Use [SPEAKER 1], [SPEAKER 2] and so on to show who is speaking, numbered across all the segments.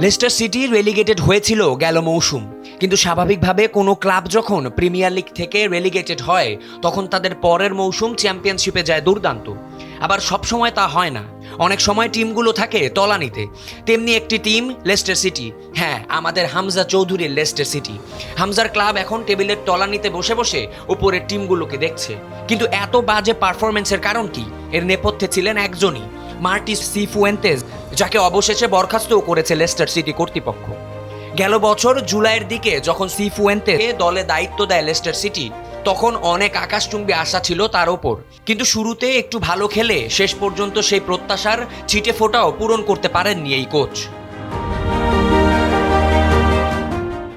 [SPEAKER 1] Leicester city relegated হয়েছিল গেল মৌসুম, কিন্তু স্বাভাবিকভাবে কোনো ক্লাব যখন প্রিমিয়ার লিগ থেকে রেলিগেটেড হয় তখন তাদের পরের মৌসুম চ্যাম্পিয়নশিপে যায় দুর্দান্ত। আবার সবসময় তা হয় না, অনেক সময় টিমগুলো থাকে তলানিতে। তেমনি একটি টিম লেস্টার সিটি। হ্যাঁ, আমাদের হামজা চৌধুরীর লেস্টার সিটি। হামজার ক্লাব এখন টেবিলের তলানিতে বসে বসে উপরের টিমগুলোকে দেখছে। কিন্তু এত বাজে পারফরমেন্সের কারণ কি? এর নেপথ্যে ছিলেন একজনই, মার্টিস সিফুয়েন্তেজ, যাকে অবশেষে বরখাস্তও করেছে লেস্টার সিটি কর্তৃপক্ষ। গেল বছর জুলাইয়ের দিকে যখন সিফুয়েন্তেজ দলে দায়িত্ব দেয় লেস্টার সিটি, তখন অনেক আকাশচুম্বী আশা ছিল তার ওপর। কিন্তু শুরুতে একটু ভালো খেলে শেষ পর্যন্ত সেই প্রত্যাশার ছিটে ফোঁটাও পূরণ করতে পারেননি এই কোচ।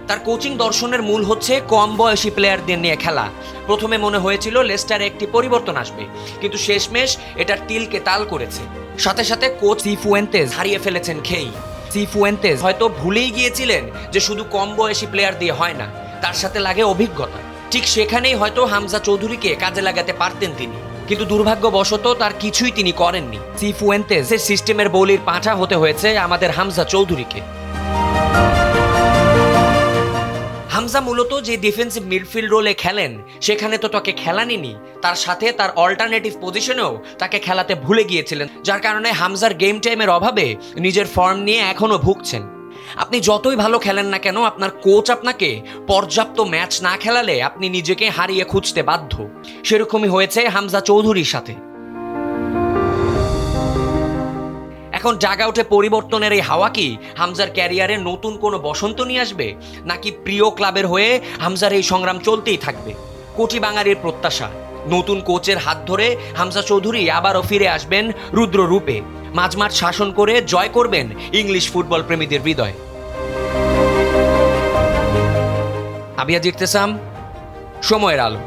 [SPEAKER 1] তার কোচিং দর্শনের মূল হচ্ছে কম বয়সী প্লেয়ারদের নিয়ে খেলা। প্রথমে মনে হয়েছিল লেস্টারে একটি পরিবর্তন আসবে, কিন্তু শেষমেশ এটার তিলকে তাল করেছে। সাথে সাথে কোচ সিফুয়েন্তেজ হারিয়ে ফেলেছেন খেই। সিফুয়েন্তেজ হয়তো ভুলেই গিয়েছিলেন যে শুধু কম বয়সী প্লেয়ার দিয়ে হয় না, তার সাথে লাগে অভিজ্ঞতা। ঠিক সেখানেই হয়তো হামজা চৌধুরীকে কাজে লাগাতে পারতেন তিনি, কিন্তু দুর্ভাগ্যবশত তার কিছুই তিনি করেননি। সিফুয়েন্তেজের সিস্টেমের বলির পাঁঠা হতে হয়েছে আমাদের হামজা চৌধুরীকে। হামজা মূলত যে ডিফেন্সিভ মিডফিল্ড রোলে খেলেন সেখানে তো তাকে খেলানিনি, তার সাথে তার অল্টারনেটিভ পজিশনেও তাকে খেলাতে ভুলে গিয়েছিলেন, যার কারণে হামজার গেম টাইমের অভাবে নিজের ফর্ম নিয়ে এখনও ভুগছেন। আপনি যতই ভালো খেলেন না কেন, আপনার কোচ আপনাকে পর্যাপ্ত ম্যাচ না খেলালে আপনি নিজেকে হারিয়ে খুঁজতে বাধ্য। সেরকমই হয়েছে হামজা চৌধুরীর সাথে। এখন ডাগ আউটে পরিবর্তনের এই হাওয়া কি হামজার ক্যারিয়ারে নতুন কোনো বসন্ত নিয়ে আসবে, নাকি প্রিয় ক্লাবের হয়ে হামজার এই সংগ্রাম চলতেই থাকবে? কোটি বাঙালির প্রত্যাশা, নতুন কোচের হাত ধরে হামজা চৌধুরী আবারও ফিরে আসবেন রুদ্র রূপে, মাঝমাঠ শাসন করে জয় করবেন ইংলিশ ফুটবল প্রেমীদের হৃদয়। আবিয়াজ ইরতেসাম, সময়ের আলো।